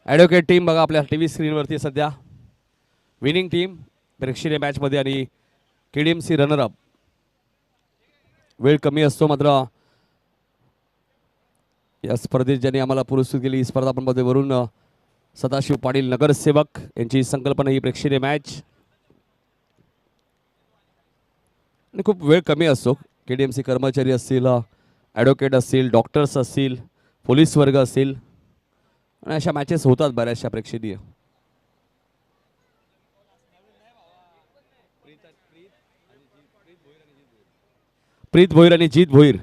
Advocate team बघा आपल्या TV स्क्रीनवरती सध्या. विनिंग टीम प्रेक्षणीय मॅचमध्ये आणि KDMC रनरअप. वेळ कमी असतो मात्र या स्पर्धेत ज्यांनी आम्हाला पुरस्कृत केली. ही स्पर्धा आपण मध्ये वरून सदाशिव पाटील नगरसेवक यांची संकल्पना ही प्रेक्षणीय मॅच. आणि खूप वेळ कमी असतो. KDMC कर्मचारी असतील, ॲडव्होकेट असतील, डॉक्टर्स असतील, पोलीस वर्ग असतील आणि अशा मॅचेस होतात बऱ्याचशा प्रेक्षणीय. प्रीत भोईर आणि जीत भोईर.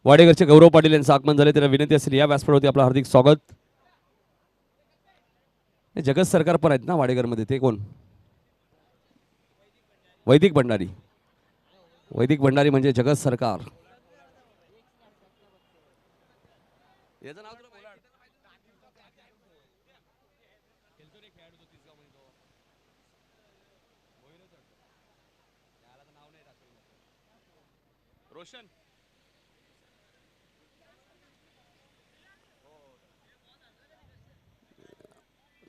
वाडेकरचे गौरव पाटील यांचं आगमन झाले. त्यांना विनंती असेल या व्यासपीठावरती आपलं हार्दिक स्वागत. जगत सरकार पण आहेत ना वाडेकरमध्ये. ते कोण? वैदिक भंडारी. वैदिक भंडारी म्हणजे जगत सरकार. रोशन.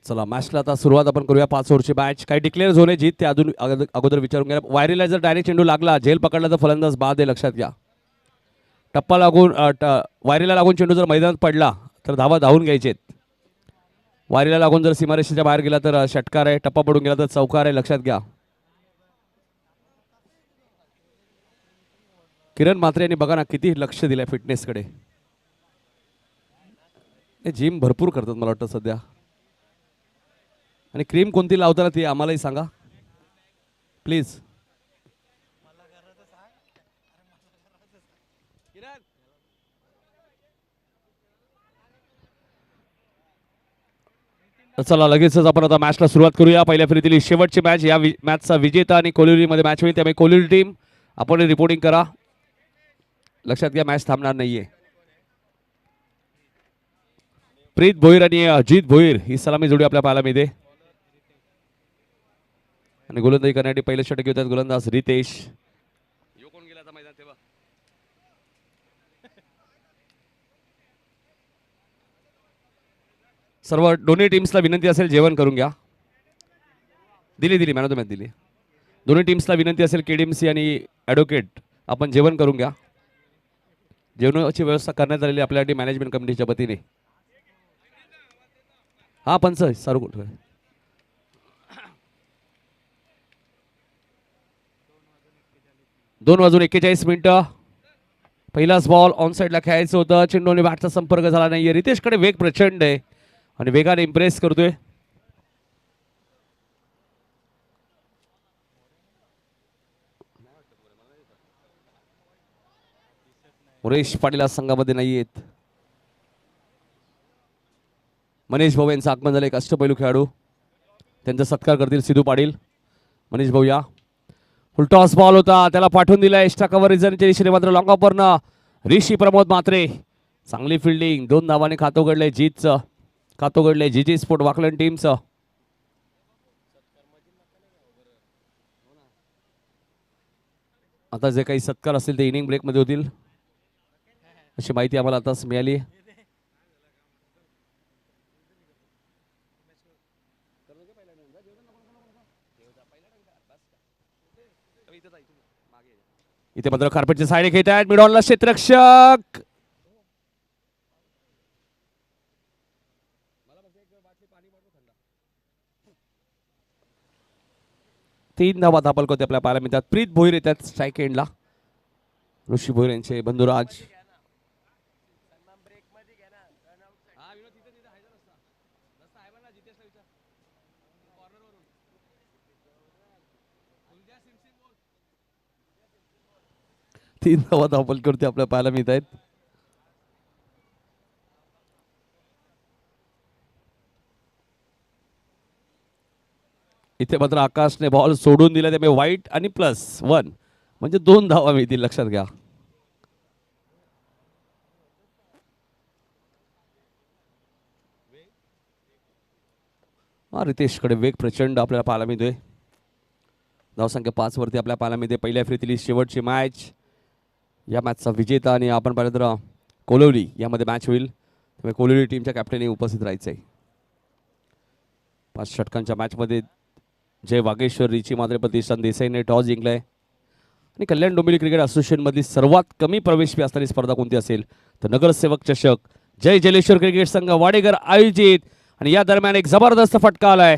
चला मॅचला आता सुरुवात आपण करूया. 5 ओव्हरची मॅच. काही डिक्लेअर झोन आहे जीत ते अजून अगोदर विचारून घ्या. वायरीला जर डायरेक्ट चेंडू लागला, झेल पकडला तर फलंदाज बाद आहे, लक्षात घ्या. टप्पा लागून वायरीला लागून चेंडू जर मैदानात पडला तर धावा धावून घ्यायचेत. वायरीला लागून जर सीमारेषेच्या बाहेर गेला तर षटकार आहे. टप्पा पडून गेला तर चौकार आहे, लक्षात घ्या. किरण म्हात्रे यांनी बघा ना किती लक्ष दिलंय फिटनेसकडे. जिम भरपूर करतात मला वाटतं सध्या. आणि क्रीम कोणती लावताना ती आम्हालाही सांगा प्लीज. चला लगेचच आपण आता मॅचला सुरुवात करूया. पहिल्या फेरीतील शेवटची मॅच. या मॅचचा विजेता आणि कोलिरीमध्ये मॅच होईल. त्यामुळे कोलिरी टीम आपण रिपोर्टिंग करा. लक्षात घ्या मॅच थांबणार नाहीये. प्रीत भोईर आणि अजित भोईर ही सलामी जोडी आपल्या पाहायला मिळते. आणि गोलंदाजी करण्यासाठी पहिले षटक होतात गोलंदाज रितेश. सर्व दोन्ही टीम्सला विनंती असेल जेवण करून घ्या. दिली मॅन ऑफ द मॅच दिली. दोन्ही टीम्सला विनंती असेल KDMC आणि ॲडव्होकेट आपण जेवण करून घ्या. जेवणाची व्यवस्था करण्यात आलेली आपल्यासाठी मॅनेजमेंट कमिटीच्या वतीने. हा पंच सारू कुठं 2:41 पहिलाच बॉल ऑन साईडला खेळायचं होतं. चेंडूने बॅटचा संपर्क झाला नाहीये. रितेशकडे वेग प्रचंड आहे आणि वेगाने इम्प्रेस करतोय. मुरेश पाटील आज संघामध्ये नाही आहेत. मनीष भाऊ यांचं आगमन झालं. एक अष्टपैलू खेळाडू. त्यांचा सत्कार करतील सिद्धू पाटील. मनीष भाऊ या. फुलटॉस बॉल होता त्याला पाठवून दिला एक्स्ट्रा कव्हर रिझनच्या दिशेने. मात्र लॉंग ऑफरनं ऋषी प्रमोद म्हात्रे चांगली फिल्डिंग. 2 धावांनी खातं उघडलंय जीतचं. खातं उघडलंय GG स्पोर्ट वाकलन टीमचं. आता जे काही सत्कार असतील ते इनिंग ब्रेकमध्ये होतील अशी माहिती आम्हाला आताच मिळाली. इथे मात्र कार्पेटचे साईड घेत आहेत. मिडॉनला क्षेत्ररक्षक. तीन धावा धापल होते आपल्या पाहायला मिळतात. प्रीत भोईर येतात स्ट्राईक एंडला. ऋषी भोईर यांचे बंधुराज. तीन धावा धापल करते आपल्या पाहायला मिळत आहेत. इथे मात्र आकाशने बॉल सोडून दिला त्यामुळे वाईट आणि +1 म्हणजे 2 धावा मिळतील, लक्षात घ्या. रितेशकडे वेग प्रचंड आपल्याला पाहायला मिळतोय. धावसंख्या 5 वरती आपल्या पाहायला मिळते. पहिल्या फेरीतली शेवटची मॅच. या मॅचचा विजेता आणि आपण पाहिलं तर कोलवली यामध्ये मॅच होईल. त्यामुळे कोलवली टीमच्या कॅप्टनने उपस्थित राहायचं आहे. 5 षटकांच्या मॅचमध्ये जय वागेश्वर, रिची मात्रे, प्रतिष्ठान देसाईने टॉस जिंकलाय. आणि कल्याण डोंबिवली क्रिकेट असोसिएशनमधली सर्वात कमी प्रवेश फी असणारी स्पर्धा कोणती असेल तर नगरसेवक चषक जय जलेश्वर क्रिकेट संघ वाडेकर आयोजित. आणि या दरम्यान एक जबरदस्त फटका आलाय.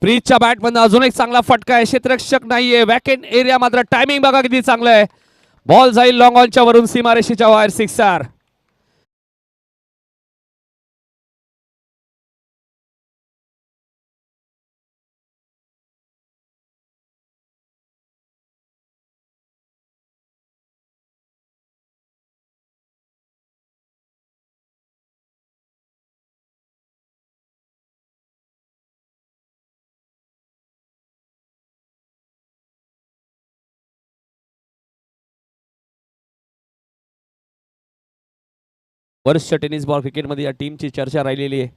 प्रीतच्या बॅटमधून अजून एक चांगला फटका आहे. क्षेत्ररक्षक नाहीये. वॅकेंट एरिया मात्र टायमिंग बघा किती चांगलं आहे. बॉल जाईल लॉंग ऑनच्या वरून सीमारेषेच्या बाहेर. सिक्सर. वर्ष टेनिस बॉल क्रिकेटमध्ये या टीमची चर्चा राहिलेली आहे.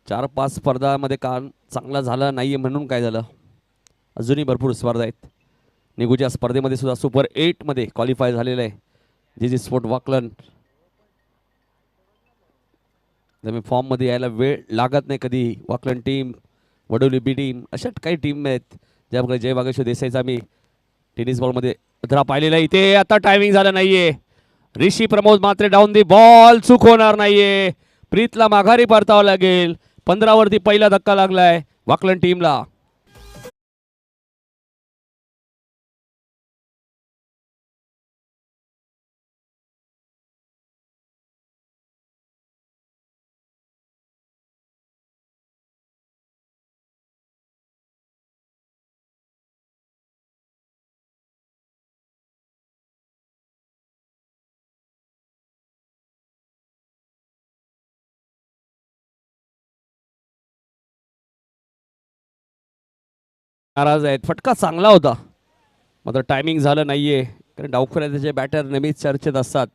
4-5 स्पर्धामध्ये काम चांगला झाला नाहीये म्हणून काय झालं, अजूनही भरपूर स्पर्धा आहेत. निगूच्या स्पर्धेमध्ये सुद्धा सुपर 8 मध्ये क्वालिफाय झालेलं आहे. जी स्पोर्ट वाकलन त्यामुळे फॉर्म मध्ये यायला वेळ लागत नाही कधी. वाकलन टीम, वडोली बी टीम अशा काही टीम आहेत ज्यामुळे जय वागेश्वर देसाईचा आम्ही टेनिस बॉलमध्ये उतरा पाहिलेला आहे. इथे आता टायमिंग झालं नाहीये. ऋषी प्रमोद मात्रे डाऊन दी बॉल, चूक होणार नाहीये. प्रीतला माघारी परतावं लागेल. 15 वरती पहिला धक्का लागलाय वाकलन टीमला. नाराज आहेत. फटका चांगला होता मात्र टायमिंग झालं नाहीये. कारण डावखुऱ्याचे बॅटर नेहमीच चर्चेत असतात.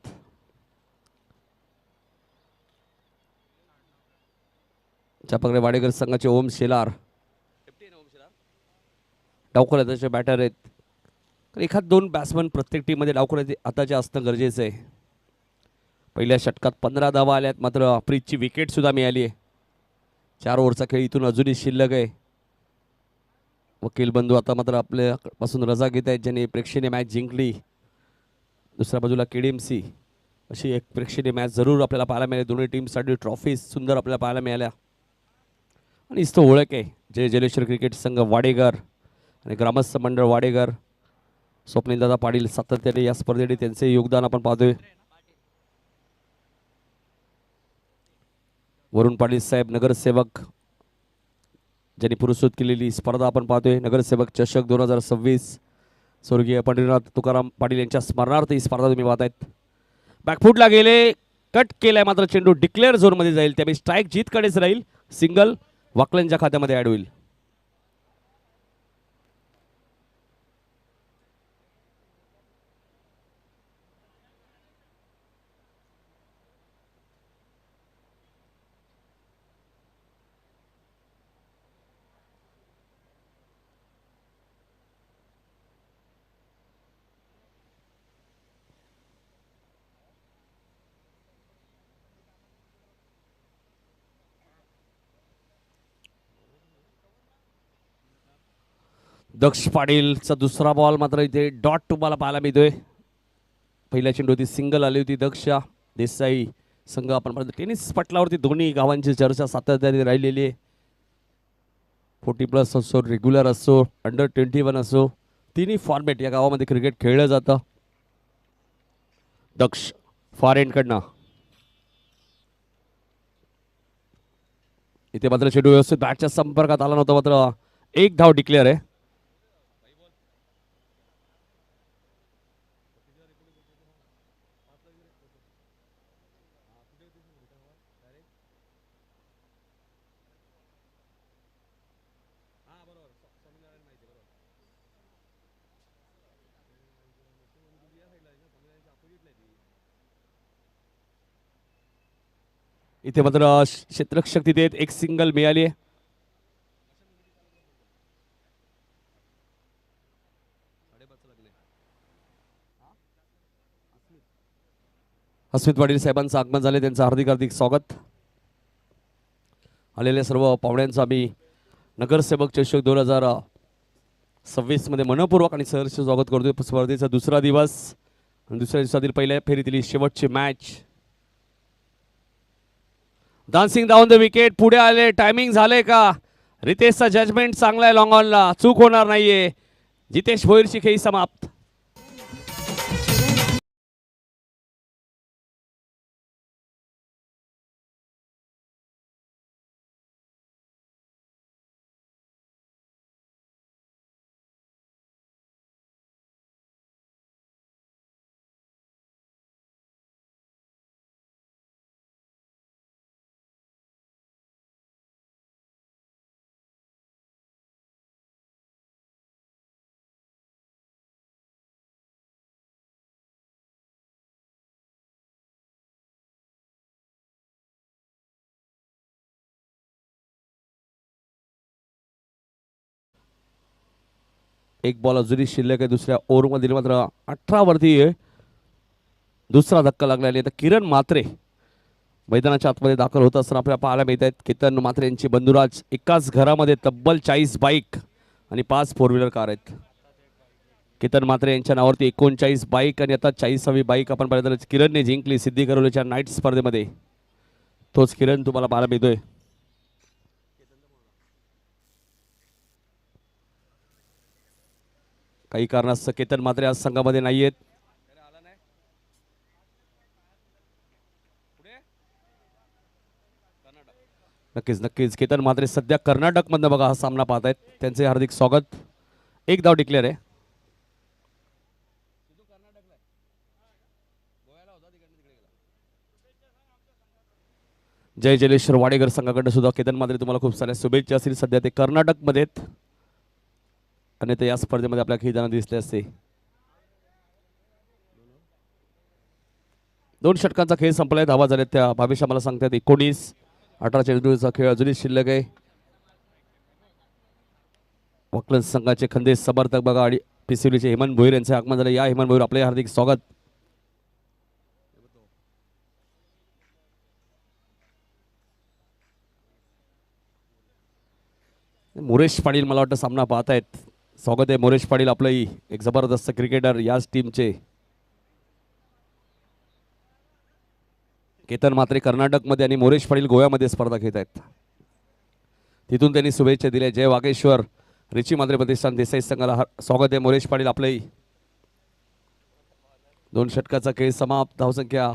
ज्याप्रकारे वाडेकर संघाचे ओम शेलार डावखुऱ्याचे बॅटर आहेत. एखाद 2 बॅट्समन प्रत्येक टीम मध्ये डावखुऱ्याचे आताचे असणं गरजेचं आहे. पहिल्या षटकात 15 धावा आल्यात मात्र प्रीतची विकेट सुद्धा मिळाली आहे. 4 ओव्हरचा खेळ इथून अजूनही शिल्लक आहे. वकील बंधू आता मात्र आपल्यापासून रजा घेत आहेत ज्यांनी प्रेक्षणीय मॅच जिंकली. दुसऱ्या बाजूला KDMC अशी एक प्रेक्षणीय मॅच जरूर आपल्याला पाहायला मिळाली. दोन्ही टीमसाठी ट्रॉफीज सुंदर आपल्याला पाहायला मिळाल्या. आणि इथं ओळख आहे जय जलेश्वर क्रिकेट संघ वाडेकर आणि ग्रामस्थ मंडळ वाडेकर. स्वप्नीलदादा पाटील सातत्याने या स्पर्धेने त्यांचे योगदान आपण पाहतोय. वरुण पाटील साहेब नगरसेवक ज्यांनी पुरस्कृत केलेली स्पर्धा आपण पाहतोय. नगरसेवक चषक 2026 स्वर्गीय पंढरीनाथ तुकाराम पाटील यांच्या स्मरणार्थ ही स्पर्धा तुम्ही पाहतायत. बॅकफुटला गेले, कट केलाय मात्र चेंडू डिक्लेअर झोन मध्ये जाईल. त्यामुळे स्ट्राईक जीतकडेच राहील. सिंगल वाकलनच्या खात्यामध्ये ऍड होईल. दक्ष पाटीलचा दुसरा बॉल मात्र इथे डॉट तुम्हाला पाहायला मिळतोय. पहिल्या चेंडूवरती सिंगल आली होती. दक्ष देसाई संघ आपण टेनिस पटलावरती दोन्ही गावांची चर्चा सातत्याने राहिलेली आहे. 40+ असो, रेग्युलर असो, अंडर 21 असो, तिन्ही फॉर्मॅट या गावामध्ये क्रिकेट खेळलं जातं. दक्ष फॉर एंड कडनं इथे मात्र चेंडू व्यवस्थित बॅटच्या संपर्कात आला नव्हता, मात्र एक धाव डिक्लेअर आहे. इथे मात्र क्षेत्ररक्षक तिथे आहेत, एक सिंगल मिळाली आहे. हसमित पाटील साहेबांचं आगमन झाले, त्यांचं हार्दिक हार्दिक स्वागत. आलेल्या सर्व पाहुण्यांचं आम्ही नगरसेवक चषक 2026 मध्ये मनपूर्वक आणि सहर्ष स्वागत करतोय. स्पर्धेचा दुसरा दिवस आणि दुसऱ्या दिवसातील पहिल्या फेरीतील शेवटची match. Dancing down the wicket, पुढे आले, टायमिंग झाले का? रितेशचा जजमेंट चांगला आहे, लॉंग ऑनला चूक होणार नाहीये. जितेश भोईरची खेळी समाप्त. एक बॉल अजूनही शिल्लक आहे दुसऱ्या ओव्हरमध्ये, मात्र 18 वरती दुसरा धक्का लागला आहे. तर किरण म्हात्रे मैदानाच्या आतमध्ये दाखल होत असताना आपल्याला पाहायला मिळत आहेत. केतन म्हात्रे यांची बंधुराज, एकाच घरामध्ये तब्बल 40 बाईक आणि 5 फोर व्हीलर कार आहेत. केतन म्हात्रे यांच्या नावावरती 39 बाईक आणि आता 40वी बाईक आपण पाहिलं तर किरणने जिंकली सिद्धी करवलीच्या नाईट स्पर्धेमध्ये. तोच किरण तुम्हाला पाहायला मिळतोय. काही कारणास्तव केतन म्हात्रे आज संघामध्ये नाही आहेत. नक्कीच नक्कीच केतन म्हात्रे सध्या कर्नाटकमधनं बघा हा सामना पाहत आहेत. त्यांचे हार्दिक स्वागत. एक धाव डिक्लेअर आहे. जय जलेश्वर वाडेकर संघाकडे सुद्धा केतन म्हात्रे तुम्हाला खूप साऱ्या शुभेच्छा असतील. सध्या ते कर्नाटकमध्ये आहेत आणि ते या स्पर्धेमध्ये आपल्या खेळताना दिसले असते. 2 षटकांचा खेळ संपलाय, धावा झाल्यात त्या. भावेश आम्हाला सांगतात 19-18 चेंडूचा खेळ अजूनही शिल्लक आहे. वकलन संघाचे खंदे समर्थक बघा आणि पिसिवलीचे हेमंत भोईर यांचे आगमन झाले. या हेमंत भोईर आपले हार्दिक स्वागत. मोरेश पाटील मला वाटतं सामना पाहत आहेत. स्वागत आहे मोरेश पाटील, आपलंही एक जबरदस्त क्रिकेटर याच टीमचे. केतन म्हात्रे कर्नाटकमध्ये आणि मोरेश पाटील गोव्यामध्ये स्पर्धा घेत आहेत. तिथून त्यांनी शुभेच्छा दिल्या. जय वागेश्वर रिची म्हात्रे प्रतिष्ठान देसाई संघाला स्वागत आहे मोरेश पाटील आपलंही. 2 षटकाचा खेळ समाप्त. धावसंख्या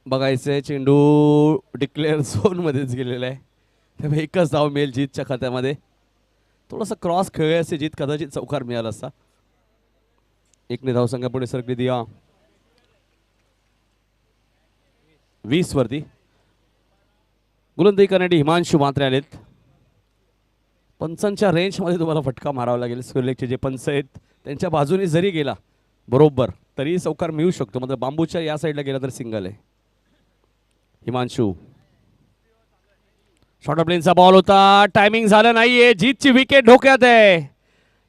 बघायचंय. चेंडू डिक्लेअर झोन मध्येच गेलेला आहे, त्यामुळे एकच धाव मिळेल जीतच्या खात्यामध्ये. थोडासा क्रॉस खेळ असे जीत कदाचित चौकार मिळाला असता. 1 धावसंख्या पुढे सरकली. दिया 20 वरती. गोलंदाजी करणारे हिमांशू म्हात्रे आलेत. पंचांच्या रेंजमध्ये तुम्हाला फटका मारावा लागेल. स्क्वेअरलेगचे जे पंच आहेत त्यांच्या बाजूने जरी गेला बरोबर तरी चौकार मिळू शकतो, मात्र बांबूच्या या साईडला गेला तर सिंगल आहे. हिमांशू शॉर्ट प्लेनचा बॉल होता, टायमिंग झालं नाहीये. जीतची विकेट धोक्यात आहे.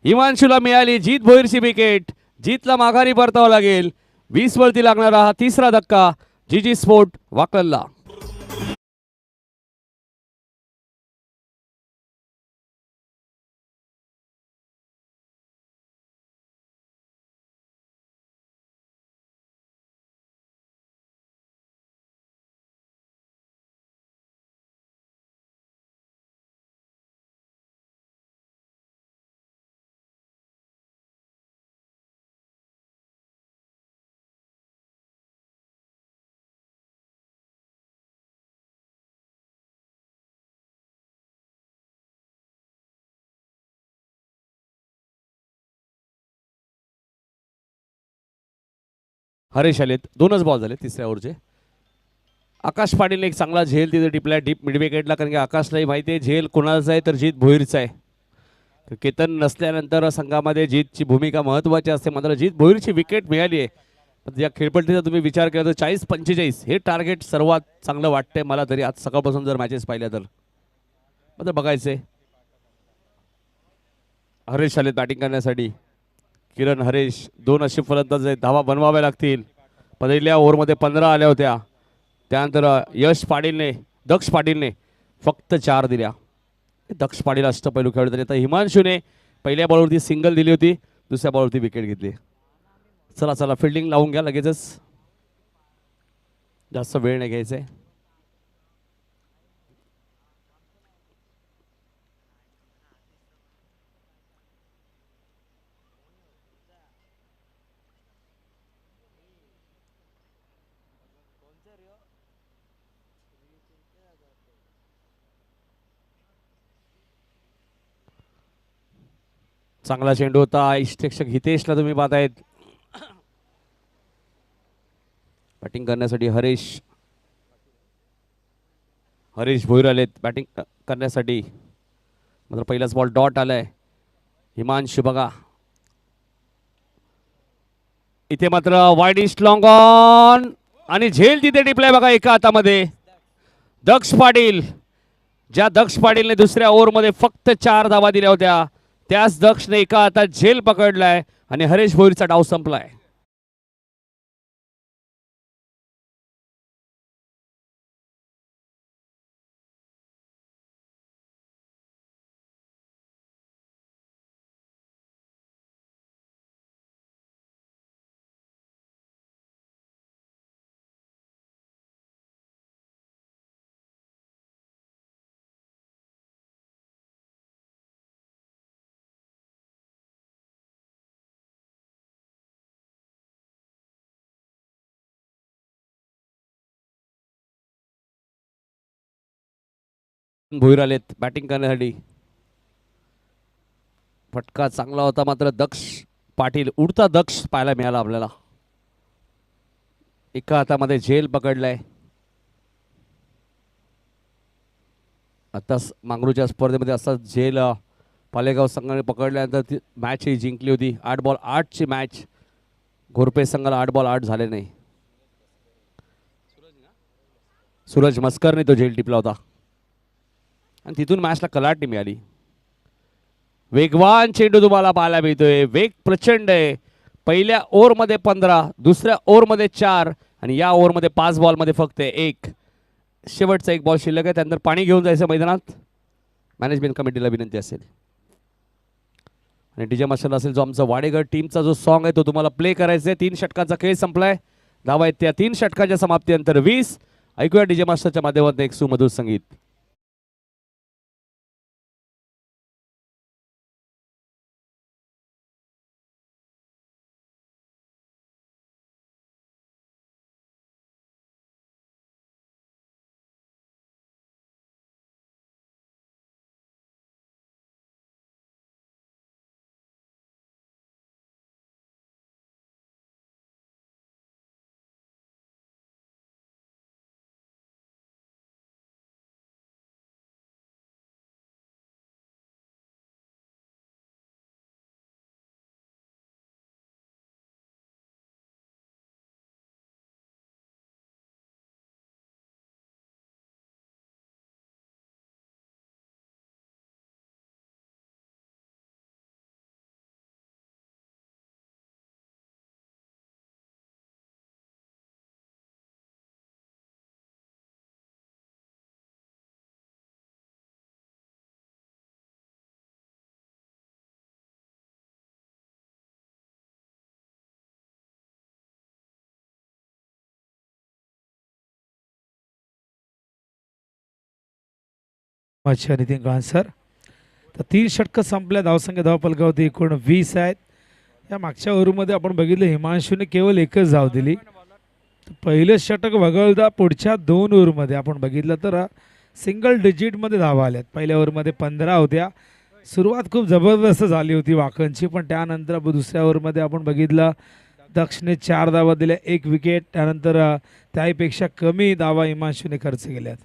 हिमांशूला मिळाली जीत भोईरची विकेट. जीतला माघारी परतावं लागेल. 20 वरती लागणारा हा तिसरा धक्का जीजी स्पोर्ट वाकलला. हरेश आलेत, 2च बॉल झाले तिसऱ्या ओव्हरचे. आकाश पाटीलने एक चांगला झेल तिथे टिपलाय डीप मिड विकेटला, कारण की आकाशलाही माहिती आहे झेल कोणाचा आहे तर जीत भोईरचा आहे. तर केतन नसल्यानंतर संघामध्ये जीतची भूमिका महत्त्वाची असते. मात्र जीत भोईरची विकेट मिळाली आहे. या खेळपट्टीचा तुम्ही विचार केला तर 40-45 हे टार्गेट सर्वात चांगलं वाटतंय मला तरी आज सकाळपासून जर मॅचेस पाहिल्या तर. मात्र बघायचे. हरेश आलेत बॅटिंग करण्यासाठी. किरण हरेश 2 असे फलंदाज आहेत, धावा बनवाव्या लागतील. पहिल्या ओव्हरमध्ये 15 आल्या होत्या. त्यानंतर दक्ष पाटीलने फक्त 4 दिल्या. दक्ष पाटील अष्टपैलू खेळत होते. तर हिमांशूने पहिल्या बॉलवरती सिंगल दिली होती, दुसऱ्या बॉलवरती विकेट घेतली. चला चला फिल्डिंग लावून घ्या लगेचच, जास्त वेळ नाही घ्यायचा. चांगला चेंडू होता. इष्टेक्षक हितेशला तुम्ही पाहतायत. बॅटिंग करण्यासाठी हरेश भोईर आलेत बॅटिंग करण्यासाठी. मात्र पहिलाच बॉल डॉट आलाय. हिमांशू बघा इथे मात्र वाईड ईस्ट लॉंग ऑन आणि झेल तिथे टिपलाय बघा एका हातामध्ये. दक्ष पाटीलने दुसऱ्या ओव्हरमध्ये फक्त 4 धावा दिल्या होत्या, त्याच दक्षने एका हातात झेल पकडलाय आणि हरेश भोईरचा डाव संपलाय. भोईर आलेत बॅटिंग करण्यासाठी. फटका चांगला होता, मात्र उडता दक्ष पाहायला मिळाला आपल्याला. एका हातामध्ये झेल पकडलाय. आता मांगरूच्या स्पर्धेमध्ये असा झेल पालेगाव संघाने पकडल्यानंतर ती मॅच ही जिंकली होती. 8 बॉल 8ची मॅच. घोरपे संघाला 8 बॉल 8 झाले नाही. सूरज मस्करने तो झेल टिपला होता आणि तिथून मॅचला कलाटणी मिळाली. वेगवान चेंडू तुम्हाला पाहायला मिळतोय. वेग प्रचंड आहे. पहिल्या ओव्हरमध्ये 15, दुसऱ्या ओव्हरमध्ये 4 आणि या ओव्हरमध्ये 5 बॉलमध्ये फक्त 1. शेवटचा 1 बॉल शिल्लक आहे. त्यानंतर पाणी घेऊन जायचं मैदानात. मॅनेजमेंट कमिटीला विनंती असेल. आणि डीजे मास्टर असेल जो आमचा वाडेगड टीमचा जो सॉन्ग आहे तो तुम्हाला प्ले करायचा आहे. 3 षटकांचा खेळ संपलाय. धावा आहेत त्या 3 षटकाच्या समाप्तीनंतर 20. ऐकूया डीजे मास्टरच्या माध्यमातून एक सुमधुर संगीत. अच्छा नितीन गव्हाण सर. तर 3 षटकं संपल्या. धावसंख्या धावफलकावरती एकूण 20 आहेत. या मागच्या ओव्हरमध्ये आपण बघितलं हिमांशूने केवळ 1च धाव दिली. पहिलं षटक वगळता पुढच्या 2 ओव्हरमध्ये आपण बघितलं तर सिंगल डिजिटमध्ये धावा आल्यात. पहिल्या ओव्हरमध्ये 15 होत्या. सुरुवात खूप जबरदस्त झाली होती वाकणची, पण त्यानंतर दुसऱ्या ओव्हरमध्ये आपण बघितलं दक्षने 4 धावा दिल्या, 1 विकेट. त्यानंतर त्याहीपेक्षा कमी धावा हिमांशूने खर्च केल्यात.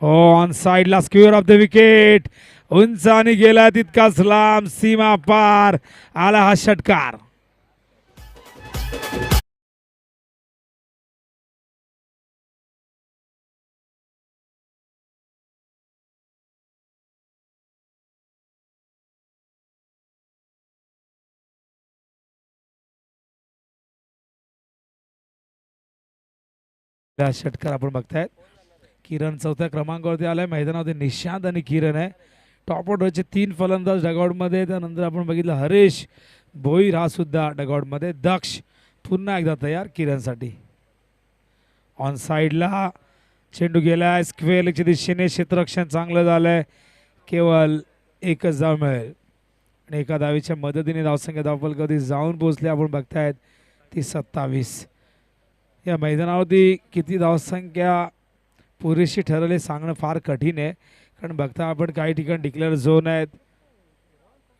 ऑन साइडला स्क्वेअर ऑफ द विकेट, उंच आणि गेला तितकाच लांब, सीमा पार आला हा षटकार. षटकार आपण बघतायत. किरण चौथ्या क्रमांकावरती आलाय. मैदानावरती निशांत आणि किरण आहे. टॉप ऑर्डरचे 3 फलंदाज डगआउट मध्ये. त्यानंतर आपण बघितलं हरीश भोईर हा सुद्धा डगआउट मध्ये. दक्ष पुन्हा एकदा तयार किरणसाठी. ऑन साइडला चेंडू गेलाय स्क्वेअर लेगच्या दिशेने. क्षेत्ररक्षण चांगलं झालंय. केवळ एकच धाव मिळेल आणि एका धावीच्या मदतीने धावसंख्या धावफलकावरती जाऊन पोहोचले. आपण बघतायत ती 27. या मैदानावरती किती धावसंख्या पुरेशी ठरवले सांगणं फार कठीण आहे, कारण बघता आपण काही ठिकाणी डिक्लेअर झोन आहेत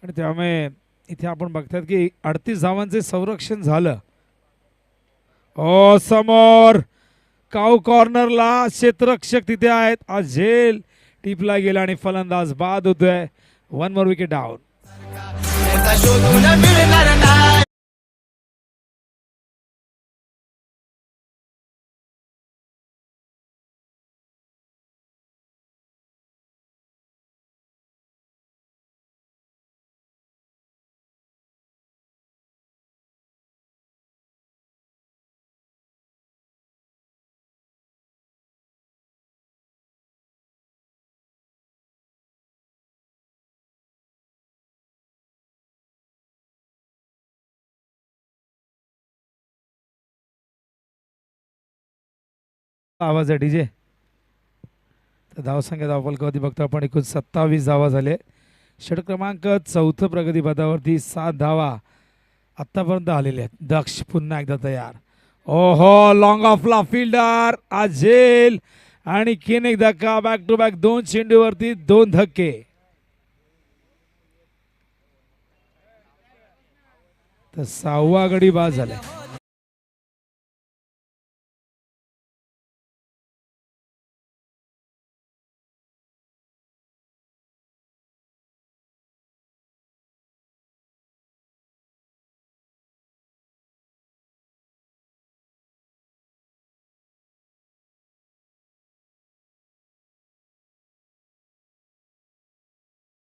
आणि त्यामुळे इथे आपण बघतात की 38 धावांचे संरक्षण झालं. समोर काऊ कॉर्नरला क्षेत्ररक्षक तिथे आहेत. आज झेल टिपला गेला आणि फलंदाज बाद होतोय. 1 मोर विकेट डाऊन. आवाज आहे डीजे. तर धावसंख्या धावफलकावरती बघतो आपण एकूण 27 धावा झाले. षटक क्रमांक 4 प्रगतीपथावरती 7 धावा आतापर्यंत आलेल्या आहेत. दक्ष पुन्हा एकदा तयार. ओहो लॉंग ऑफला फिल्डर आझेल आणि किन एक धक्का. बॅक टू बॅक 2 चेंडूवरती 2 धक्के. तर 6वा गडी बाद झालाय.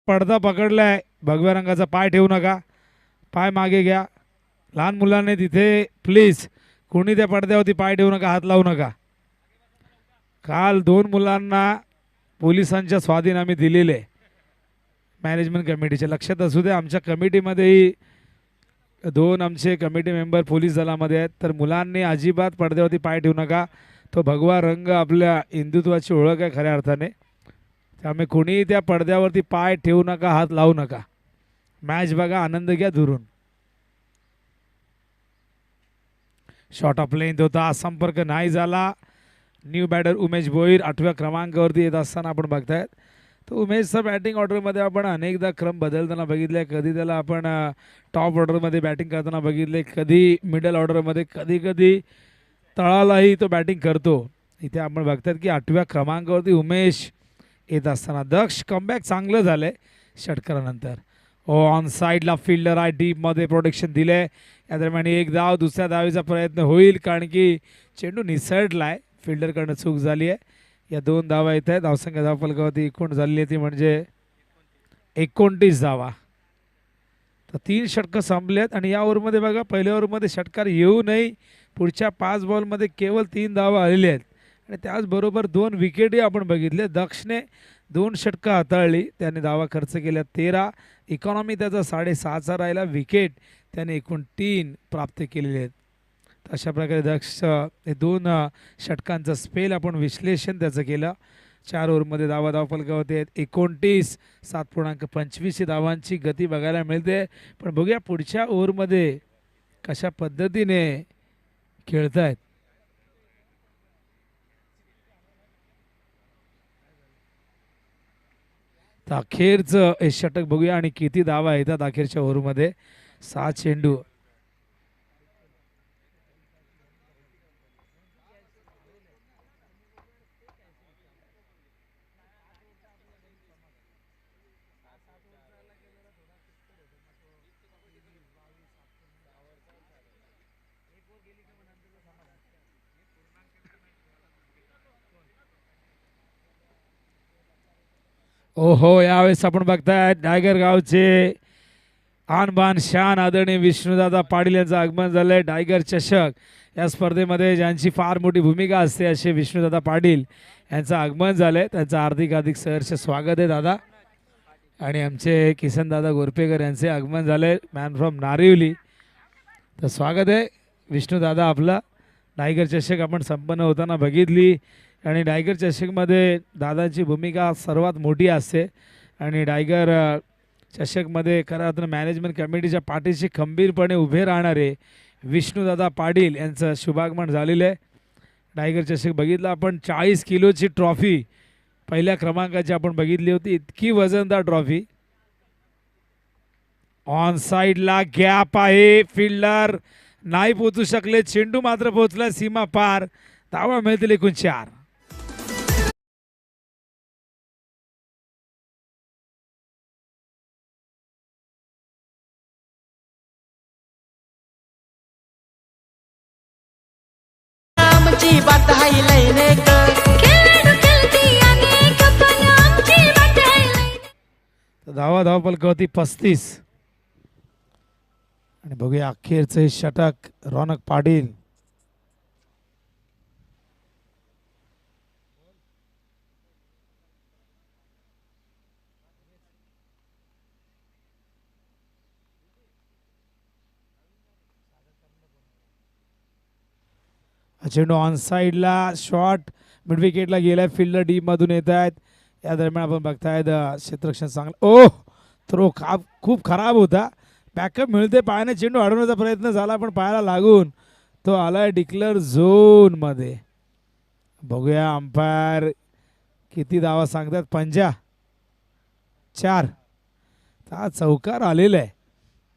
पडदा पकडलाय. भगव्या रंगाचा पाय ठेवू नका. पाय मागे घ्या. लहान मुलांनी तिथे प्लीज कोणी त्या पडद्यावरती पाय ठेवू नका, हात लावू नका. काल 2 मुलांना पोलिसांच्या स्वाधीन आम्ही दिलेले मॅनेजमेंट कमिटीच्या. लक्षात असू दे, आमच्या कमिटीमध्येही 2 आमचे कमिटी मेंबर पोलीस दलामध्ये आहेत. तर मुलांनी अजिबात पडद्यावरती पाय ठेवू नका. तो भगवा रंग आपल्या हिंदुत्वाची ओळख आहे खऱ्या अर्थाने. त्यामुळे कोणी त्या पडद्यावरती पाय ठेवू नका, हात लावू नका. मॅच बघा, आनंद घ्या दुरून. शॉट ऑफ लेंथ होता, संपर्क नाही झाला. न्यू बॅटर उमेश भोईर 8व्या क्रमांकावरती येत असताना आपण बघतायत. तर उमेशचा बॅटिंग ऑर्डरमध्ये आपण अनेकदा क्रम बदलताना बघितले. कधी त्याला आपण टॉप ऑर्डरमध्ये बॅटिंग करताना बघितले, कधी मिडल ऑर्डरमध्ये, कधी कधी तळालाही तो बॅटिंग करतो. इथे आपण बघतात की 8व्या क्रमांकावरती उमेश येत असताना. दक्ष कमबॅक चांगलं झालंय षटकारानंतर. ऑन साइडला फिल्डर आहे, डीपमध्ये प्रोटेक्शन दिले. या दरम्यान 1 धाव. दुसऱ्या धावेचा प्रयत्न होईल कारण की चेंडू निसटलाय. फिल्डरकडनं चूक झाली आहे. या 2 धावा येत आहेत. धावसंख्या धावफलकावरती एकूण झालेली आहे ती म्हणजे 29 धावा. तर 3 षटकं संपलेत आणि या ओव्हरमध्ये बघा, पहिल्या ओव्हरमध्ये षटकार येऊ नये. पुढच्या 5 बॉलमध्ये केवळ 3 धावा आलेल्या आहेत आणि त्याचबरोबर 2 विकेटही आपण बघितले. दक्षने 2 षटकं हाताळली, त्याने धावा खर्च केल्या 13. इकॉनॉमी त्याचा 6.5चा राहिला. विकेट त्याने एकूण 3 प्राप्त केलेले आहेत. अशा प्रकारे दक्ष हे 2 षटकांचं स्पेल आपण विश्लेषण त्याचं केलं. 4 ओव्हरमध्ये धावफलकावरती आहेत 29. 7.25 धावांची गती बघायला मिळते. पण बघूया पुढच्या ओव्हरमध्ये कशा पद्धतीने खेळतायत. तर अखेरचं हे षटक बघूया आणि किती धावा येतात अखेरच्या ओव्हरमध्ये. 6 चेंडू. ओहो, यावेळेस आपण बघताय टायगर गावचे आन बान शान आदरणीय विष्णुदादा पाटील यांचं आगमन झालंय. टायगर चषक या स्पर्धेमध्ये ज्यांची फार मोठी भूमिका असते असे विष्णुदादा पाटील यांचं आगमन झालंय. त्यांचं हार्दिक सहर्ष स्वागत आहे दादा. आणि आमचे किसनदादा गोरपेकर यांचे आगमन झाले, मॅन फ्रॉम नारिवली. तर स्वागत आहे विष्णुदादा आपला. टायगर चषक आपण संपन्न होताना बघितली आणि टायगर चषकमध्ये दादांची भूमिका सर्वात मोठी असते. आणि टायगर चषकमध्ये खरं अर्थानं मॅनेजमेंट कमिटीच्या पाठीशी खंबीरपणे उभे राहणारे विष्णुदादा पाटील यांचं शुभागमन झालेलं आहे. टायगर चषक बघितला आपण, 40 किलोची ट्रॉफी पहिल्या क्रमांकाची आपण बघितली होती. इतकी वजनदार ट्रॉफी. ऑन साईडला गॅप आहे, फिल्डर नाही पोहोचू शकले, चेंडू मात्र पोहोचला सीमा पार. धावा मिळतील एकूण 4. आमची बात हाय लैनेक खेळ खेळती अनेक पण आमची बात हाय लैनेक. धावा पलकवती 35. आणि बघूया अखेरचं हे षटक रौनक पाटील. चेंडू ऑन साईडला, शॉट मिड विकेटला गेलाय, फिल्डर डीप मधून येत आहेत. या दरम्यान आपण बघतायत क्षेत्ररक्षण चांगलं. ओह, थ्रो खूप खराब होता. बॅकअप मिळते, पायाने चेंडू अडवण्याचा प्रयत्न झाला पण पायाला लागून तो आलाय डिक्लेअर झोन मध्ये. बघूया अंपायर किती धावा सांगतात. 4. हा चौकार आलेला आहे.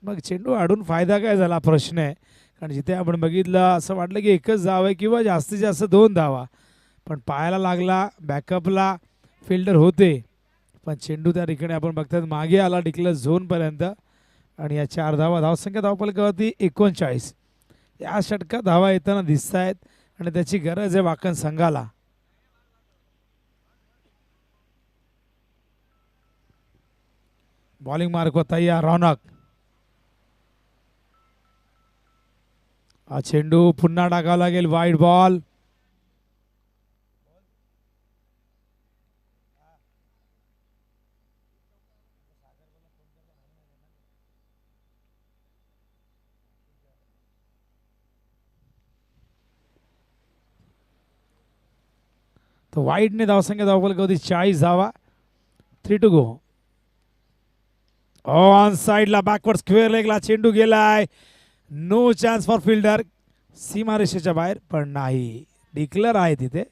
मग चेंडू अडून फायदा काय झाला प्रश्न आहे. कारण जिथे आपण बघितलं असं वाटलं की एकच धाव आहे किंवा जास्तीत जास्त 2 धावा, पण पायाला लागला, बॅकअपला फिल्डर होते पण चेंडू त्या ठिकाणी आपण बघतात मागे आला डिक्लेअर झोनपर्यंत. आणि या 4 धावा. धावसंख्या धावफलकावरती 39. या षटकात धावा येताना दिसत आहेत आणि त्याची गरज आहे वाकण संघाला. बॉलिंग मार्क होता या रौनक. हा चेंडू पुन्हा टाकावा लागेल, वाईड बॉल. तो वाईडने धावसंख्या धावफलक होती 40 धावा. 3 टू गो. ऑन साइडला बॅकवर्ड स्क्वेअर लेगला चेंडू गेलाय. No chance for fielder. सीमारेषेच्या बाहेर पण नाही, डिक्लेअर आहे तिथे.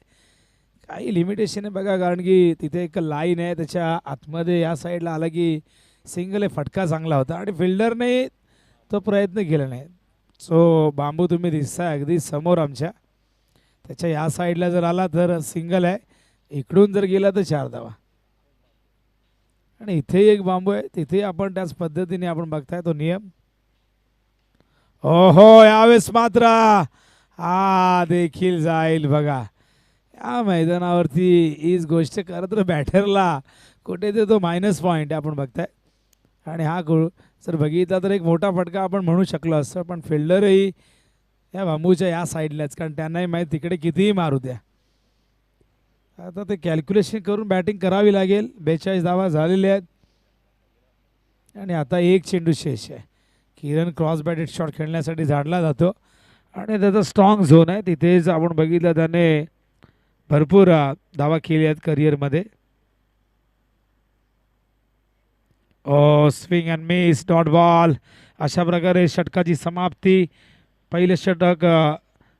काही लिमिटेशन आहे बघा, कारण की तिथे एक लाईन आहे त्याच्या आतमध्ये या साईडला आला की सिंगल आहे, फटका चांगला होता आणि फिल्डरने तो प्रयत्न केला नाही. सो बांबू तुम्ही दिसताय अगदी समोर आमच्या, त्याच्या या साईडला जर आला तर सिंगल आहे, इकडून जर गेला तर 4 धावा. आणि इथे एक बांबू आहे, तिथे आपण त्याच पद्धतीने आपण बघताय तो नियम. ओहो, यावेळेस मात्र हा देखील जाईल बघा. या मैदानावरती हीच गोष्ट करत बॅटरला कुठे ते तो मायनस पॉईंट आपण बघताय. आणि हा जर बघितला तर एक मोठा फटका आपण म्हणू शकलो असतं, पण फिल्डरही या बांबूच्या या साईडलाच, कारण त्यांनाही माहीत तिकडे कितीही मारू द्या. आता ते कॅल्क्युलेशन करून बॅटिंग करावी लागेल. 42 धावा झालेल्या आहेत आणि आता एक चेंडू शेष आहे. किरण क्रॉस बॅटेड शॉट खेळण्यासाठी झाडला जातो आणि त्याचा स्ट्रॉंग झोन आहे. तिथेच आपण बघितलं त्याने भरपूर धावा केली आहेत करिअरमध्ये. Oh, swing and miss, dot ball. अशा प्रकारे षटकाची समाप्ती. पहिलं षटक,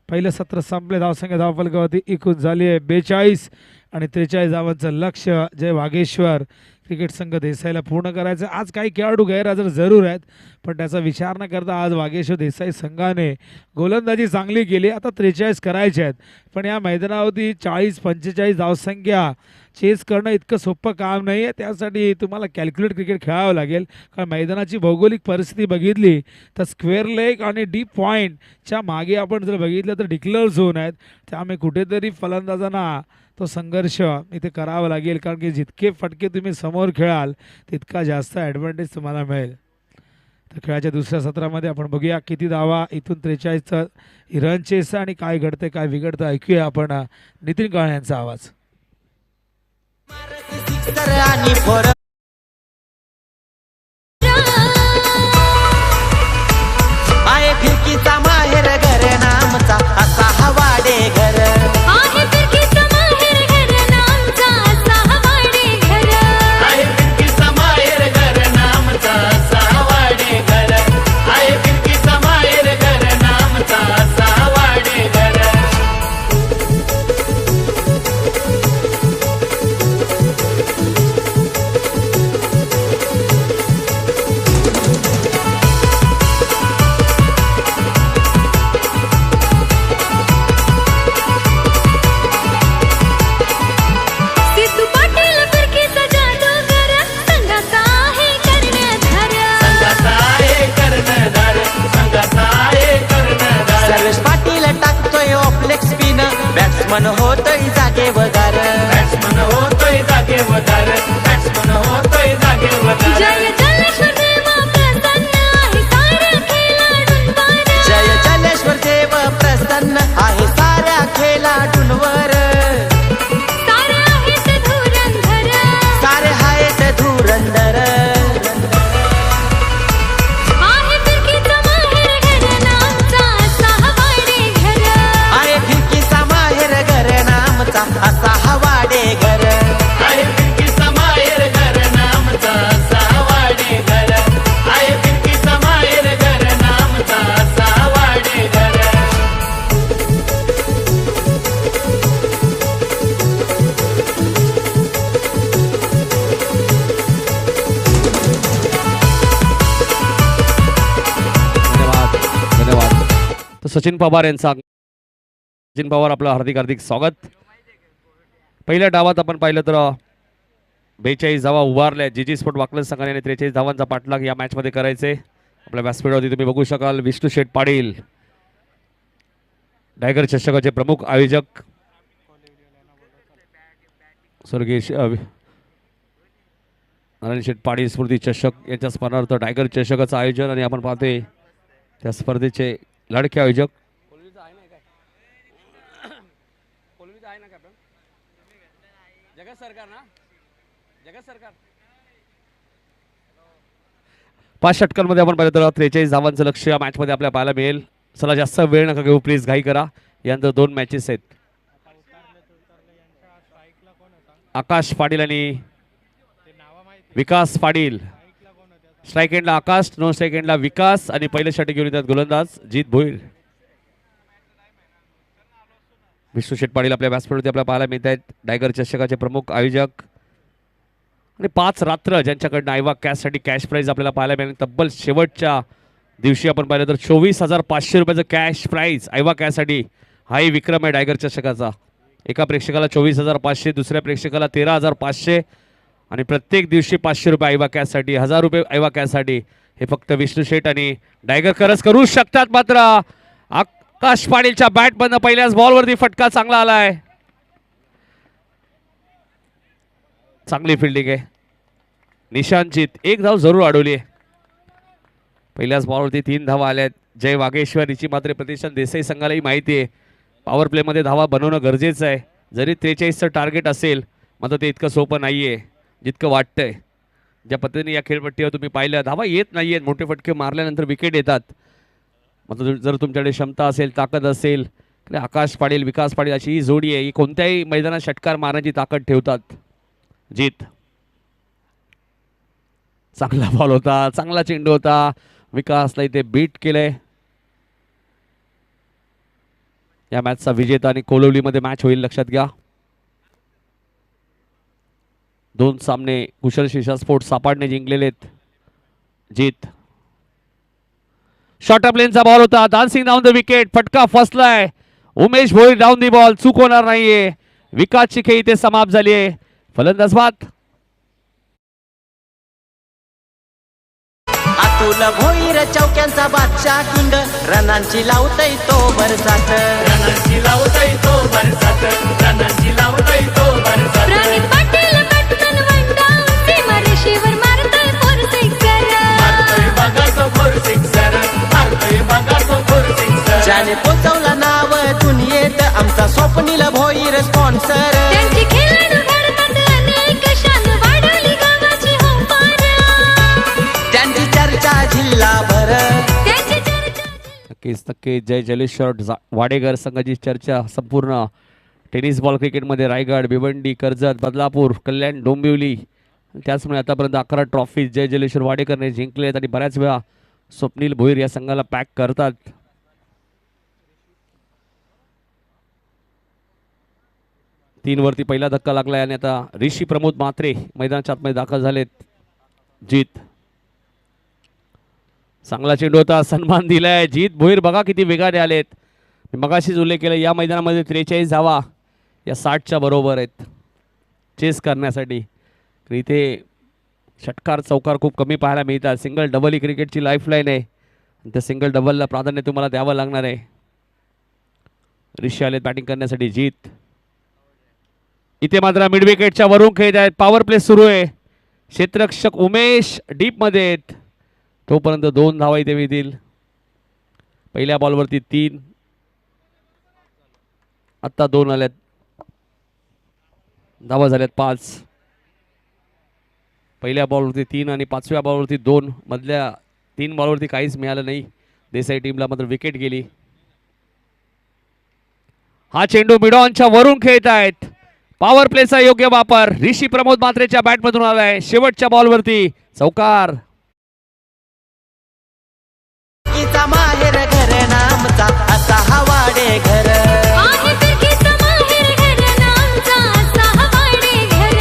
पहिलं सत्र संपले. धावसंख्या धावफलकावरती एकूण झाली आहे 42 आणि 43 धावांचं लक्ष. जय वाघेश्वर क्रिकेट संघ देसाईला पूर्ण करायचं. आज काही खेळाडू गैरहजर जरूर आहेत, पण त्याचा विचार न करता आज वागेश्वर देसाई संघाने गोलंदाजी चांगली केली. आता 43 करायचे आहेत, पण या मैदानावरती 40-45 धावसंख्या चेस करणं इतकं सोपं काम नाही आहे. त्यासाठी तुम्हाला कॅल्क्युलेट क्रिकेट खेळावं लागेल, कारण मैदानाची भौगोलिक परिस्थिती बघितली तर स्क्वेअर लेग आणि डीप पॉईंटच्या मागे आपण जर बघितलं तर डिक्लेअर झोन आहेत. त्यामुळे कुठेतरी फलंदाजांना तो संघर्ष इथे करावा लागेल, कारण की जितके फटके तुम्ही समोर खेळाल तितका जास्त ॲडव्हान्टेज तुम्हाला मिळेल. तर खेळाच्या दुसऱ्या सत्रामध्ये आपण बघूया किती धावा इथून 43चं रन चेस आणि काय घडते काय बिघडतं ऐकूया आपण नितीन काळे यांचा आवाज. सिक्सर आणि फोर आहे फिरकीचा माहेर घर नामचा असा हवाडे घर आहे फिरकीचा माहेर घर नामचा असा हवाडे घर आहे फिरकीचा माहेर घर नामचा असा हवाडे घर आहे फिरकीचा माहेर घर नामचा असा हवाडे घर सिद्धू पाटील फिरकीचा जादूगर संघाचा आहे कर्णधार संघाचा आहे कर्णधार संघाचा आहे कर्णधार सर्वेश पाटील टाकतोय ऑफलेग स्पिन बॅट्समन होतोय जागे वगार बॅट्समन होतोय जागे वगार बॅट्समन होतोय जागे वगार जय जलेश्वर देवा प्रसन्न आहे साऱ्या खेळाडूंवर जय जलेश्वर देव प्रसन्न आहे साऱ्या खेळाडूंवर सारे आहेत धुरंधर सारे आहेत धुरंदर आहे फिरकीचा माहेर घर नामचा असा हवाडे घर आहे फिरकीचा माहेर घर नामचा असा हवाडे घर आहे फिरकीचा माहेर घर नामचा असा हवाडे घर आहे फिरकीचा माहेर घर नामचा असा हवाडे घर धन्यवाद धन्यवाद. तर सचिन पवार यांचा सचिन पवार आपलं हार्दिक हार्दिक स्वागत. पहिल्या डावात आपण पाहिलं तर 42 धावा उभारल्या. जीजी स्पोर्ट वाकलन संघाने 43 धावांचा पाठलाग या मॅचमध्ये करायचे. आपल्या व्यासपीठावरती तुम्ही बघू शकाल विष्णू शेठ पाटील टायगर चषकाचे प्रमुख आयोजक स्वर्गीय नारायण शेठ पाटील स्मृती चषक यांच्या स्मरणार्थ टायगर चषकाचं आयोजन आणि आपण पाहतोय त्या स्पर्धेचे लाडके आयोजक पाच षटकांमध्ये आपण पाहिलं तर 43 धावांचं लक्ष या मॅचमध्ये आपल्याला पाहायला मिळेल. चला जास्त वेळ नका घेऊ प्लीज, घाई करा. यानंतर 2 मॅचेस आहेत. आकाश पाटील आणि विकास पाटील. स्ट्राईक एंडला आकाश, नो स्ट्राईक एंडला विकास आणि पहिलं षटक घेऊन येतात गोलंदाज जीत भोईर. विष्णू शेठ पाटील आपल्या व्यासपीठावरती आपल्याला पाहायला मिळत आहेत. टायगर चषकाचे प्रमुख आयोजक आणि 5 रात्र ज्यांच्याकडनं आयवा कॅशसाठी कॅश प्राईज आपल्याला पाहायला मिळेल. तब्बल शेवटच्या दिवशी आपण पाहिलं तर 24,500 रुपयाचं कॅश प्राईज आयवा कॅशसाठी. हाही विक्रम आहे टायगर चषकाचा. एका प्रेक्षकाला 24,500, दुसऱ्या प्रेक्षकाला 13,500 आणि प्रत्येक दिवशी 500 रुपये आयवा कॅशसाठी, 1000 रुपये आयवा कॅशसाठी. हे फक्त विष्णू शेठ आणि टायगर खरंच करू शकतात. मात्र आकाश पाटीलच्या बॅटमधनं पहिल्याच बॉलवरती फटका चांगला आलाय. चांगली फिल्डिंग आहे. निशांचित 1 धाव जरूर अडवली आहे. पहिल्याच बॉलवरती 3 धावा आल्यात. जय वाघेश्वर हिची मात्र प्रतिष्ठान देसाई संघालाही माहिती आहे पॉवर प्लेमध्ये धावा बनवणं गरजेचं आहे. जरी 43चं टार्गेट असेल मात्र ते इतकं सोपं नाही आहे जितकं वाटतंय. ज्या पद्धतीने या खेळपट्टीवर तुम्ही पाहिलं धावा येत नाही आहेत. मोठे फटके मारल्यानंतर विकेट येतात. मात्र जर तुमच्याकडे क्षमता असेल, ताकद असेल, तर आकाश पाटील विकास पाटील अशी ही जोडी आहे. ही कोणत्याही मैदानात षटकार मारण्याची ताकद ठेवतात. जीत चांगला बॉल होता, चांगला चेंडू होता. विकासला इथे बीट केलंय. या मॅचचा विजेता आणि कोलवलीमध्ये मॅच होईल लक्षात घ्या. दोन सामने कुशल शिशा स्पोर्ट्स सापाडने जिंकलेलेत. जीत. शॉर्ट अप लेनचा बॉल होता. Dancing down the wicket. फटका फसलाय. Umesh Bhoir down the ball. चूक होणार नाहीये. विकासची खेळी इथे समाप्त झाली आहे. फलंदाज बाद. अतुल भोईर चौक्यांचा बादशाह किंग रनांची लावतय तो बरसात प्रणित पाटील बॅट्समन वन डाऊन सीमारेषेवर मारतोय फोर सिक्सर. ज्याने पोचवला नाव दुनियेत आमचा स्वप्नील भोईर स्पॉन्सर. त्यांची खेळाडू घडतात अनेक शान वाढवली गावाची होंपार. त्यांची चर्चा जिल्हाभर. त्यांची चर्चा नक्कीच जय जलेश्वर वाडेकर संघाची चर्चा संपूर्ण टेनिस बॉल क्रिकेटमध्ये रायगड, भिवंडी, कर्जत, बदलापूर, कल्याण, डोंबिवली त्याचमुळे आतापर्यंत 11 ट्रॉफी जय जलेश्वर वाडेकरने जिंकलेत आणि बऱ्याच वेळा स्वप्नील भोईर या संघाला पॅक करतात. तीन वरती पहिला धक्का लागलाय आणि आता ऋषी प्रमोद म्हात्रे मैदानाच्या आतमध्ये दाखल झालेत. जीत. चांगला चेंडू होता. सन्मान दिलाय. जीत भोईर बघा किती वेगाने आलेत. मी मगाशीच उल्लेख केला या मैदानामध्ये 43 धावा या 60च्या बरोबर आहेत चेस करण्यासाठी. इथे षटकार चौकार खूप कमी पाहायला मिळतात. सिंगल डबल ही क्रिकेटची लाईफलाईन आहे. त्या सिंगल डबलला प्राधान्य तुम्हाला द्यावं लागणार आहे. ऋषी आलेत बॅटिंग करण्यासाठी. जीत. इथे मात्र मिड विकेटच्या वरून खेळत आहेत. पॉवर प्ले सुरू आहे. क्षेत्ररक्षक उमेश डीपमध्ये आहेत. तोपर्यंत 2 धावा इथे मिळतील. पहिल्या बॉलवरती 3. आत्ता 2 आल्यात. धावा झाल्यात 5. पहिल्या बॉलवरती 3 आणि 5व्या बॉलवरती 2. मधल्या 3 बॉलवरती काहीच मिळालं नाही. देसाई टीमला मात्र विकेट गेली. हा चेंडू मिडॉनच्या वरून खेळत आहेत. पॉवर प्लेचा योग्य वापर ऋषी प्रमोद म्हात्रेच्या बॅटमधून आलाय. शेवटच्या बॉलवरती चौकार. फिरकीचा माहेर घर नामचा असा हा वाडे घर. आहे फिरकीचा माहेर घर नामचा असा हा वाडे घर.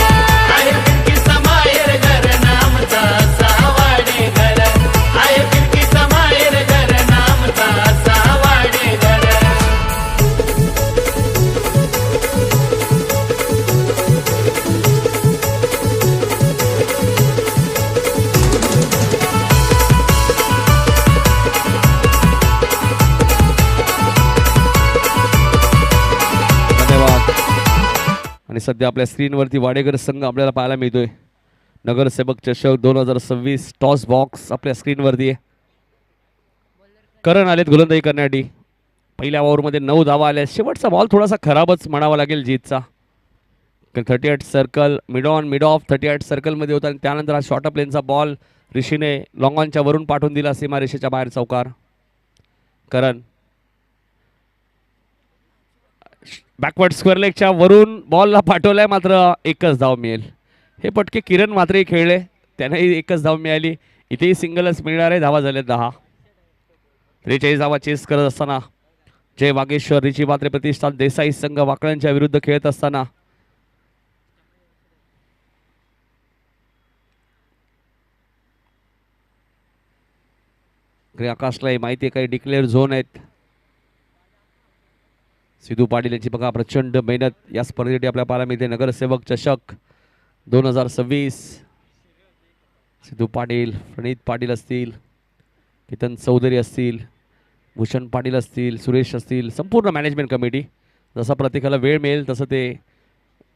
आहे फिरकीचा माहेर घर नामचा असा हा वाडे घर. आहे फिरकीचा माहेर घर नामचा असा हा वाडे घर. धन्यवाद. आणि सध्या आपल्या स्क्रीनवरती वाडेकर संघ आपल्याला पाहायला मिळतोय. नगरसेवक चषक 2026 टॉस बॉक्स आपल्या स्क्रीनवरती आहे. करण आलेत गोलंदाजी करण्यासाठी. पहिल्या ओव्हरमध्ये 9 धावा आल्या. शेवटचा बॉल थोडासा खराबच म्हणावा लागेल जीतचा. 38 circle mid on mid of 38 सर्कलमध्ये होता आणि त्यानंतर हा शॉर्ट अप लेनचा बॉल ऋषीने लॉंग ऑनच्या वरून पाठवून दिला. सीमारेषेच्या बाहेर चौकार. करण बॅकवर्ड स्क्वेअर लेगच्या वरून बॉलला पाठवलाय मात्र एकच धाव मिळेल. हे पटके किरण मात्र खेळले त्यानेही एकच धाव मिळाली. इथेही सिंगलच मिळणार आहे. धावा झाल्या 10. 43 धावा चेस करत असताना जय वागेश्वर ऋषी म्हात्रे प्रतिष्ठान देसाई संघ वाकड्यांच्या विरुद्ध खेळत असताना आकाशला माहिती आहे काही डिक्लेअर झोन आहेत. सिद्धू पाटील यांची बघा प्रचंड मेहनत या स्पर्धेसाठी आपल्या पाहायला मिळते. नगरसेवक चषक 2026 सिद्धू पाटील, प्रणित पाटील असतील, केतन चौधरी असतील, भूषण पाटील असतील, सुरेश असतील, संपूर्ण मॅनेजमेंट कमिटी. जसा प्रत्येकाला वेळ मिळेल तसं ते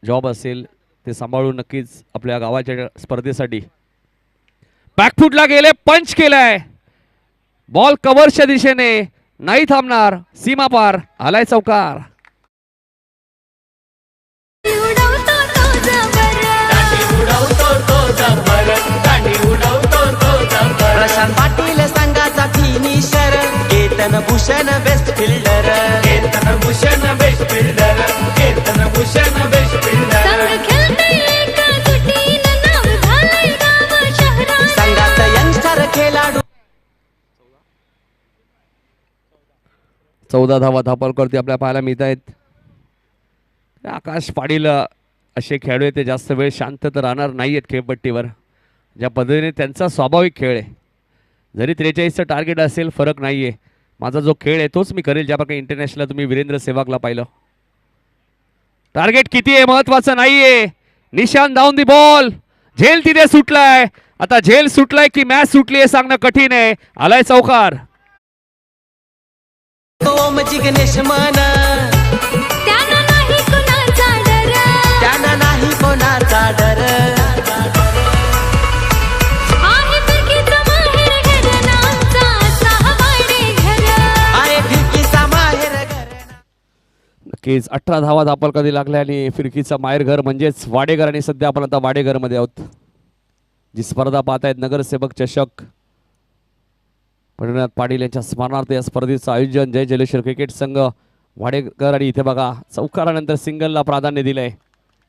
जॉब असेल ते सांभाळून नक्कीच आपल्या गावाच्या स्पर्धेसाठी. बॅकफुटला गेले. पंच केलाय. बॉल कव्हरच्या दिशेने नाही थांबणार. सीमा पार. आलाय चौकार. उडवतो तो जबर. प्रशांत पाटील संघाचा finisher. Ketan Bhushan best fielder. Ketan Bhushan best fielder. Ketan Bhushan best fielder. संघ खेळतोय एका जुटीनं नाव झालंय गाव शहरात. संघात यंगस्टर खेळाडू 14 धावा धापलकरती आपल्या पाहायला मिळत आहेत. आकाश पाटील असे खेळाडू आहेत ते जास्त वेळ शांत तर राहणार नाही आहेत खेळपट्टीवर. ज्या पद्धतीने त्यांचा स्वाभाविक खेळ आहे, जरी 43चं टार्गेट असेल फरक नाही आहे. माझा जो खेळ आहे तोच मी करेल ज्या प्रकारे इंटरनॅशनलला तुम्ही वीरेंद्र सेहवागला पाहिलं. टार्गेट किती आहे महत्वाचं नाहीये, निशान डाऊन दी बॉल. झेल तिथे सुटलाय. आता झेल सुटलाय की मॅच सुटली हे सांगणं कठीण आहे. आलाय चौकार. ओम जिग्नेश मन त्यांना नाही कुणाचा डर, त्यांना नाही कोणाचा डर. आहे फिरकीचं माहेर घर नामचा असा वाडेघर. आहे फिरकीचा माहेर घर. नक्कीच 18 धावा धापल कधी लागल्या आणि फिरकीचं माहेरघर म्हणजेच वाडेघर. आणि सध्या आपण आता वाडेघरमध्ये आहोत. जी स्पर्धा पाहतायत नगरसेवक चषक, पंढरीनाथ पाटील यांच्या स्मरणार्थ या स्पर्धेचं आयोजन जय जलेश्वर क्रिकेट संघ वाडेघर. आणि इथे बघा चौकारानंतर सिंगलला प्राधान्य दिलंय.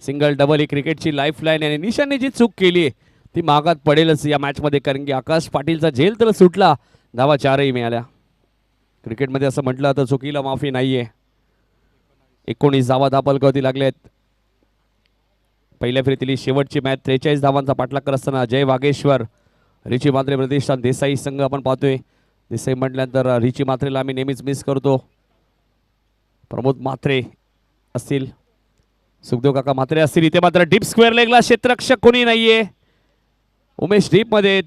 सिंगल डबल ही क्रिकेटची लाईफ लाईन आहे. निशांनी जी चूक केली आहे ती मागात पडेलच या मॅचमध्ये, कारण की आकाश पाटीलचा झेल तर सुटला, धावा 4ही मिळाल्या. क्रिकेटमध्ये असं म्हटलं तर चुकीला माफी नाही आहे. 19 धावा धापलकवती लागले आहेत. पहिल्या फेरीतली शेवटची मॅच 43 धावांचा पाठलाग करत असताना जय वागेश्वर, रिची मात्रे प्रतिष्ठान देसाई संघ आपण पाहतोय. देसाई म्हटल्यानंतर रिची मात्रेला आम्ही नेहमीच मिस करतो. प्रमोद मात्रे असतील, सुखदेव काका मात्रे असतील. इथे मात्र डीप स्क्वेअर लेगला क्षेत्ररक्षक कोणी नाहीये. उमेश डीप मध्ये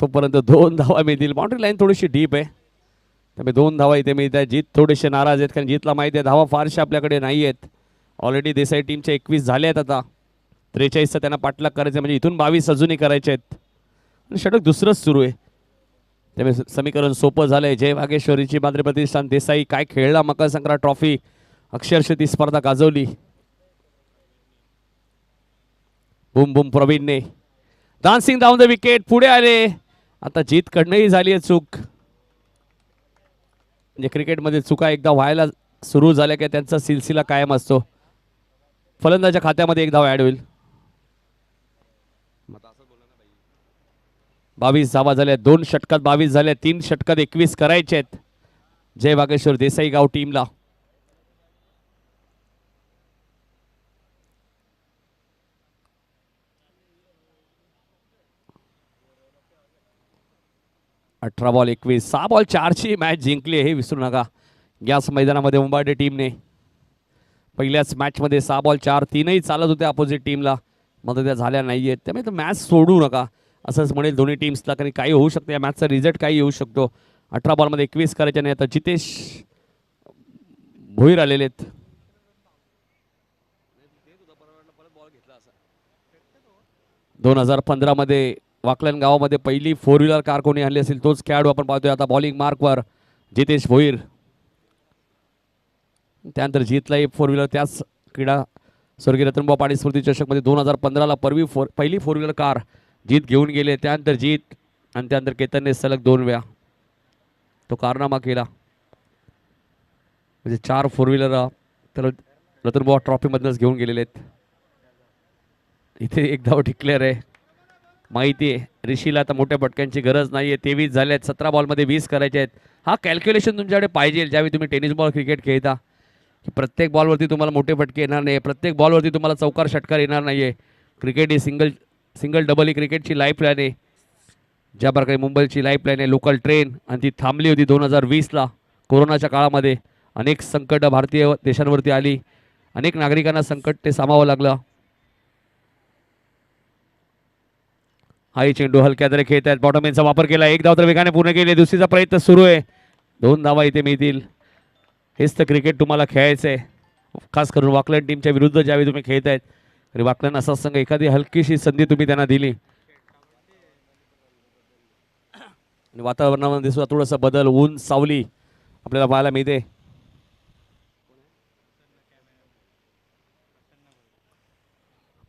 तोपर्यंत 2 धावा मिळतील. बाउंड्री लाईन थोडीशी डीप आहे त्यामुळे 2 धावा इथे मिळत आहेत. जीत थोडेसे नाराज आहेत कारण जीतला माहिती आहे धावा फारशा आपल्याकडे नाही आहेत. ऑलरेडी देसाई टीमच्या 21 झाले आहेत. आता 43चा त्यांना पाठलाग करायचं म्हणजे इथून 22 अजूनही करायचे आहेत. आणि षटक दुसरंच सुरू आहे त्यामुळे समीकरण सोपं झालंय. जय वागेश्वरीची मात्र प्रतिष्ठान देसाई काय खेळला मकर संक्रांत ट्रॉफी, अक्षरशः ती स्पर्धा गाजवली. बुम बुम प्रवीणने डान्सिंग डाऊन द विकेट पुढे आले. आता जीत कडनंही झाली आहे चूक. म्हणजे क्रिकेटमध्ये चुका एकदा व्हायला सुरू झाल्या की त्यांचा सिलसिला कायम असतो. फलंदाच्या खात्यामध्ये 1 धाव ऍड होईल. 22 धावा झाल्या. 2 षटकात 22 झाल्या. 3 षटकात 21 करायचे आहेत जय वागेश्वर देसाई गाव टीमला. अठरा बॉल 21, 6 बॉल 4ची मॅच जिंकली हे विसरू नका. याच मैदानामध्ये उंबाडे टीमने पहिल्याच मॅचमध्ये 6 बॉल 4, 3ही चालत होते अपोजिट टीमला, मात्र त्या झाल्या नाही आहेत. त्यामुळे तर मॅच सोडू नका असंच म्हणेल दोन्ही टीम्सला, कारण काही होऊ शकतं या मॅचचा रिझल्ट काही येऊ शकतो. 18 बॉलमध्ये 21 करायचे नाही. आता जितेश भोईर आलेले आहेत. 2015 मध्ये वाकलन गावामध्ये पहिली 4 व्हीलर कार कोणी आणली असेल तोच खेळाडू आपण पाहतोय. आता बॉलिंग मार्कवर जितेश भोईर. त्यानंतर जीतलाही 4 व्हीलर त्याच क्रीडा स्वर्गीय रतनभाऊ पाटील स्मृती चषकमध्ये 2015ला पहिली 4 व्हीलर कार जीत घेऊन गेले. त्यानंतर जीत आणि त्यानंतर केतनने सलग 2 वेळा तो कारनामा केला. म्हणजे 4 4 व्हीलर तर रतनभाऊ ट्रॉफीमधूनच घेऊन गेलेले आहेत. इथे 1 धाव डिक्लेअर आहे. माहिती आहे ऋषीला आता मोठ्या फटक्यांची गरज नाही आहे. 23 झाले आहेत. 17 बॉलमध्ये 20 करायचे आहेत. हा कॅल्क्युलेशन तुमच्याकडे पाहिजे ज्यावेळी तुम्ही टेनिस बॉल क्रिकेट खेळता, की प्रत्येक बॉलवरती तुम्हाला मोठे फटके येणार नाही, प्रत्येक बॉलवरती तुम्हाला चौकार षटकार येणार नाही आहे. क्रिकेट ही सिंगल डबल ही क्रिकेटची लाईफ लाईन आहे. ज्या प्रकारे मुंबईची लाईफ लाईन आहे लोकल ट्रेन, आणि ती थांबली होती 2020ला कोरोनाच्या काळामध्ये. अनेक संकट भारतीय देशांवरती आली, अनेक नागरिकांना संकट ते सामावं लागलं. हाही चेंडू हलक्या दरे खेळत आहेत. बॉटमॅनचा वापर केला. 1 धाव तर वेगाने पूर्ण केली. दुसरीचा प्रयत्न सुरू आहे. 2 धावा इथे मिळतील. हेच तर क्रिकेट तुम्हाला खेळायचं आहे, खास करून वाकलन टीमच्या विरुद्ध ज्यावेळी तुम्ही खेळत आहेत. तरी वाकलन असा संघ एखादी हलकीशी संधी तुम्ही त्यांना दिली, वातावरणामध्ये दिसतो थोडासा बदल, ऊन सावली आपल्याला पाहायला मिळते.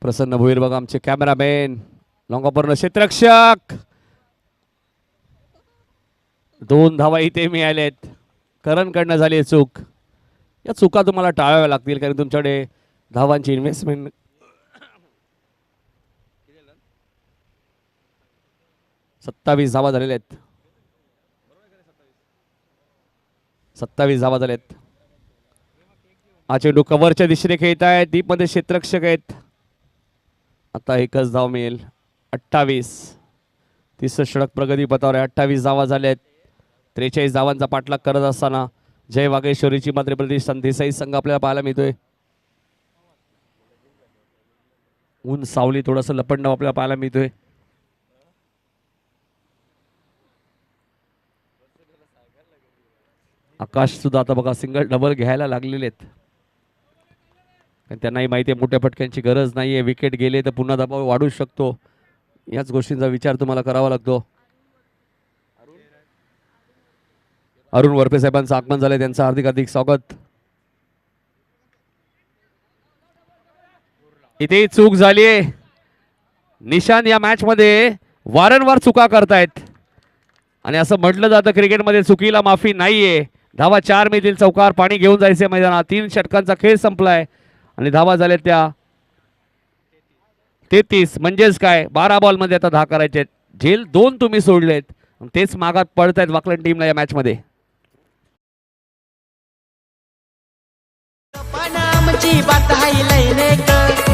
प्रसन्न भोईर बघा आमचे कॅमेरामॅन, लॉंगापूर्ण क्षेत्ररक्षक. 2 धावा इथे मिळाल्यात. करणकडनं झाली चूक. या चुका तुम्हाला टाळाव्या लागतील, कारण तुमच्याकडे धावांची इन्व्हेस्टमेंट 27 धावा झालेल्या आहेत. 27 धावा झाल्यात. हा चेंडू कव्हरच्या दिशेने खेळत आहे, डीप मध्ये क्षेत्ररक्षक आहेत. आता एकच धाव मिळेल. 28. तिसरं षटक प्रगती पथावर आहे. 28 धावा झाल्यात. 43 धावांचा पाठलाग करत असताना जय वागेश्वरीची मात्र प्रतिष्ठान देसाई संघ आपल्याला पाहायला मिळतोय. ऊन सावली थोडंसं लपंडाव आपल्याला पाहायला मिळतोय. आकाश सुद्धा आता बघा सिंगल डबल घ्यायला लागलेले आहेत. त्यांनाही माहिती आहे मोठ्या फटक्यांची गरज नाहीये. विकेट गेले तर पुन्हा दबाव वाढू शकतो. याच गोष्टींचा विचार तुम्हाला करावा लागतो. अरुण वरपे साहेबांचं आगमन झालंय, त्यांचं हार्दिक हार्दिक स्वागत. इथे चूक झालीये. निशांत या मॅच मध्ये वारंवार चुका करतायत आणि असं म्हटलं जातं क्रिकेटमध्ये चुकीला माफी नाहीये. धावा 4 मिळतील. चौकार पाणी घेऊन जायचे मैदानात. 3 षटकांचा खेळ संपलाय आणि धावा झाल्या त्या 33. म्हणजेच काय 12 बॉल मध्ये आता 10 करायचे. झेल 2 तुम्ही सोडलेत, तेच मागात पडतायत वाकलन टीमला या मॅच मध्ये. पण आमची बात हाय लैनेक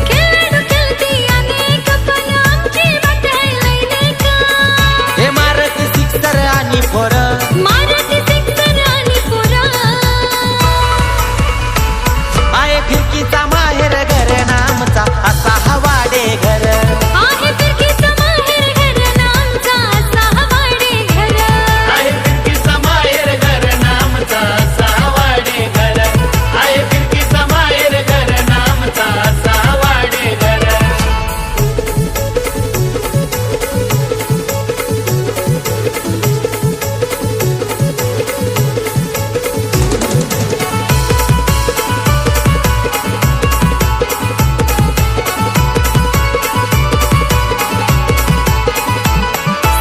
खेळाडू खेळती अनेक पण आमची बात आहे लैनेक. हे मारती सिक्सर आणि फोर मारती सिक्सर आणि पुरा. आहे फिरकीचा माहेर घर नामचा असा हवाडे घर. आहे फिरकीचं माहेर घर नामचा असा हवाडे घर. आहे फिरकीचा माहेर घर नामचा असा हवाडे घर. आहे फिरकीचा माहेर घर नामचा असा हवाडे घर.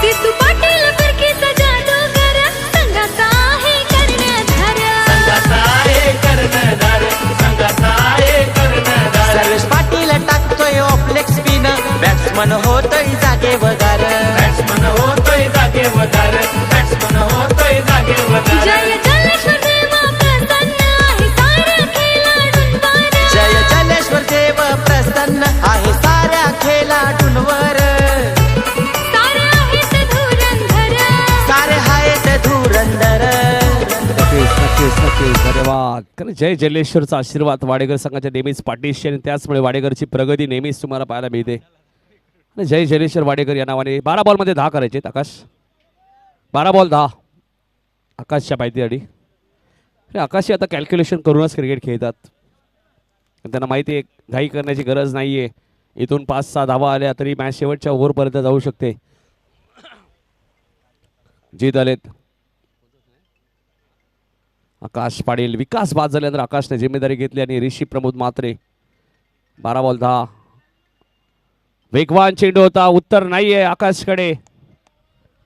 सिद्धू पाटील फिरकीचा जादूगर संघाचा आहे कर्णधार. संघाचा आहे कर्णधार. संघाचा आहे कर्णधार. सर्वेश पाटील टाकतोय ऑफलेग स्पिन. बॅट्समन होतोय जागे वगार. बॅट्समन होतोय जागे वगार. बॅट्समन होतोय जागे वगार. जय जलेश्वर देवा प्रसन्न आहे साऱ्या खेळाडूंवर. जय जलेश्वर देव प्रसन्न आहे साऱ्या खेळाडूंवर. सारे आहेत धुरंधर. सारे आहेत धुरंधर. नक्कीच नक्कीच नक्कीच धन्यवाद. कारण जय जलेश्वरचा आशीर्वाद वाडेकर संघाच्या नेहमीच पाठीशी आणि त्याचमुळे वाडेकरची प्रगती नेहमीच तुम्हाला पाहायला मिळते. आणि जय जलेश्वर वाडेकर या नावाने 12 बॉलमध्ये 10 करायचे. आकाश 12 बॉल 10 आकाशच्या पायथ्यासाठी. आणि आकाशही आता कॅल्क्युलेशन करूनच क्रिकेट खेळतात. त्यांना माहिती आहे घाई करण्याची गरज नाही आहे. इथून 5-6 धावा आल्या तरी मॅच शेवटच्या ओव्हरपर्यंत जाऊ शकते. जीत आलेत. आकाश पाटील विकास बाद झाल्यानंतर आकाशने जिम्मेदारी घेतली आणि ऋषी प्रमोद मात्रे 12 बॉल 10. वेगवान चेंडू होता. उत्तर नाहीये आकाशकडे.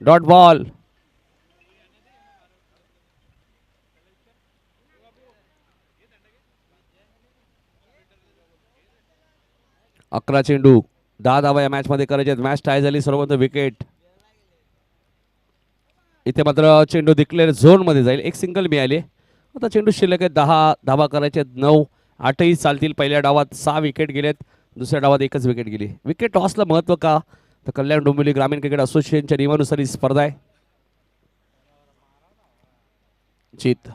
Dot ball. अकरा चेंडू 10 धावा या मॅच मध्ये करायचे. मॅच टाय झाली. सर्वत्र विकेट. इथे मात्र चेंडू डिक्लेअर झोन मध्ये जाईल. एक सिंगल मिळाली. आता चेंडू शिल्लक आहे. 10 धावा करायचे. 9 8ही चालतील. पहिल्या डावात 6 विकेट गेलेत. दुसऱ्या डावात 1च विकेट गेली. विकेट टॉसला महत्व का तर कल्याण डोंबिवली ग्रामीण क्रिकेट असोसिएशनच्या नियमानुसार ही स्पर्धा आहे. जीत.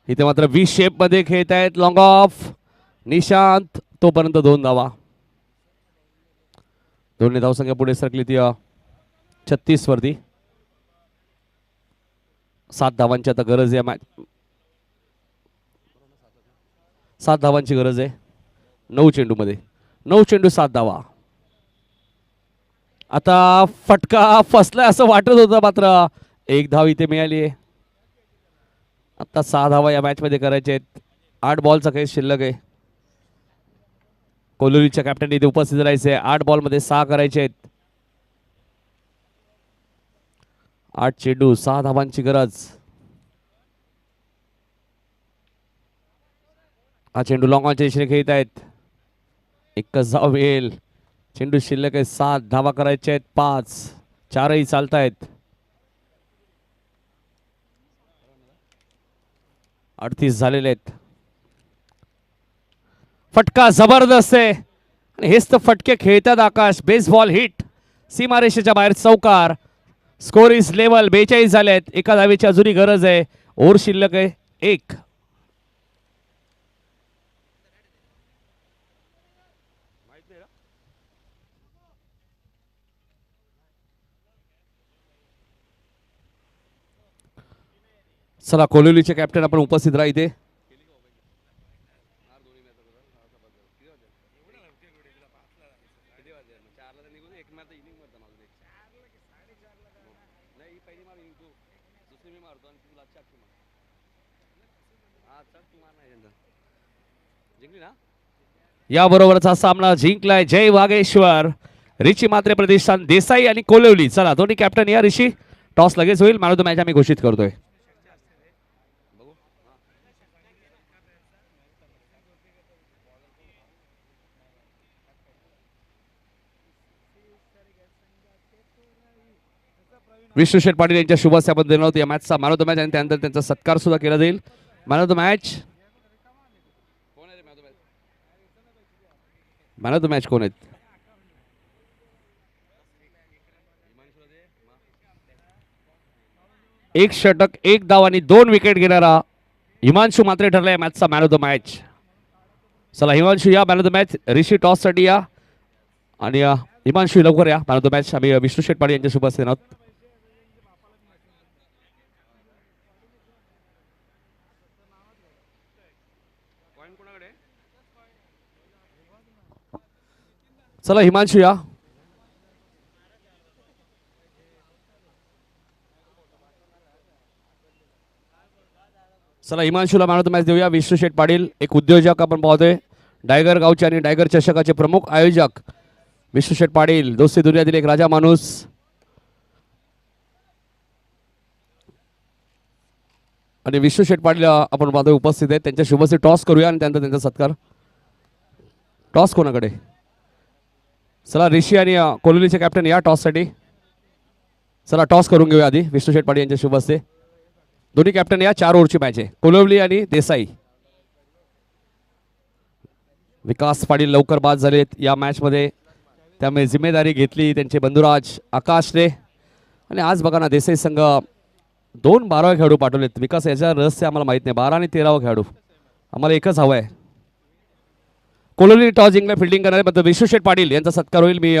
इथे मात्र 20 शेप मध्ये खेळत आहेत. Long of Nishant. तोपर्यंत 2 धावा. दोन्ही धावसंख्या पुढे सरकली ती 36 वरती. 7 धावांची आता गरज आहे. मॅच 7 धावांची गरज आहे. 9 चेंडू मध्ये 9 चेंडू 7 धावा. आता फटका फसलाय असं वाटत होतं मात्र 1 धाव इथे मिळाली आहे. आता 6 धावा या मॅच मध्ये करायचे आहेत. 8 बॉलचा काही शिल्लक आहे. कोलोरीच्या कॅप्टन इथे उपस्थित राहायचे. 8 बॉल मध्ये 6 करायचे आहेत. 8 चेंडू 6 धावांची गरज. हा चेंडू लॉंग ऑनच्या दिशेने खेळत आहेत. एकच धाव मिळेल. चेंडू शिल्लक आहे. 7 धावा करायचे आहेत. 5 4ही चालत आहेत. 38 झालेले आहेत. फटका जबरदस्त आहे आणि हेच तर फटके खेळतात आकाश. बेसबॉल हिट, सीमारेषेच्या बाहेर चौकार. स्कोर इज लेवल, 42 झाले आहेत. एका धावेची अजूनही गरज आहे. ओव्हर शिल्लक आहे 1. चला कोलिवलीचे कॅप्टन आपण उपस्थित राहा इथे. याबरोबरचा सामना जिंकलाय जय वागेश्वर. रिची मात्रे प्रतिष्ठान, देसाई आणि कोलिवली. चला दोन्ही कॅप्टन या. ऋषी टॉस लगेच होईल. मॅन ऑफ द मॅच आम्ही घोषित करतोय. विष्णू शेठ पाटील यांच्या शुभ हस्ते आपण देणार आहोत या मॅचचा मॅन ऑफ द मॅच आणि त्यानंतर त्यांचा सत्कार सुद्धा केला जाईल. Man of the match, man of the match कोण आहेत? एक षटक, एक धाव आणि 2 विकेट घेणारा हिमांशू मात्रे ठरला या मॅचचा मॅन ऑफ द मॅच. चला हिमांशू या man of the match. Rishi toss साठी या आणि हिमांशू लवकर या मॅन ऑफ द मॅच. आम्ही विष्णू शेठ पाटील यांच्या शुभ हस्ते देणार आहोत. चला हिमांशू या. चला हिमांशूला मॅन ऑफ द मॅच देऊया. विष्णू शेठ पाटील एक उद्योजक आपण पाहतोय, डायगर गावचे आणि डायगर चषकाचे प्रमुख आयोजक विष्णू शेठ पाटील. दोस्ती दुनियातील एक राजा माणूस. आणि विष्णू शेठ पाटील आपण पाहतोय उपस्थित आहेत. त्यांच्या शुभसे टॉस करूया आणि त्यानंतर त्यांचा सत्कार. टॉस कोणाकडे? चला ऋषी आणि कोलिवलीचे कॅप्टन या टॉस साठी. चला टॉस करून घेऊया आधी विष्णू शेठ पाटील यांच्या शुभ हस्ते. दोन्ही कॅप्टन या. 4 ओव्हरची मॅच आहे. कोलिवली आणि देसाई. विकास पाटील लवकर बाद झालेत या मॅचमध्ये, त्यामुळे जिम्मेदारी घेतली त्यांचे बंधुराज आकाशने. आणि आज बघा ना देसाई संघ 2 12वे खेळाडू पाठवलेत. विकास याच्या रहस्य आम्हाला माहित नाही. 12 आणि 13वा खेळाडू आम्हाला एकच हवा आहे. कोलिवली टॉस जिंकला, फिल्डिंग करणारे विष्णू शेठ पाटील यांचा सत्कार होईल. मी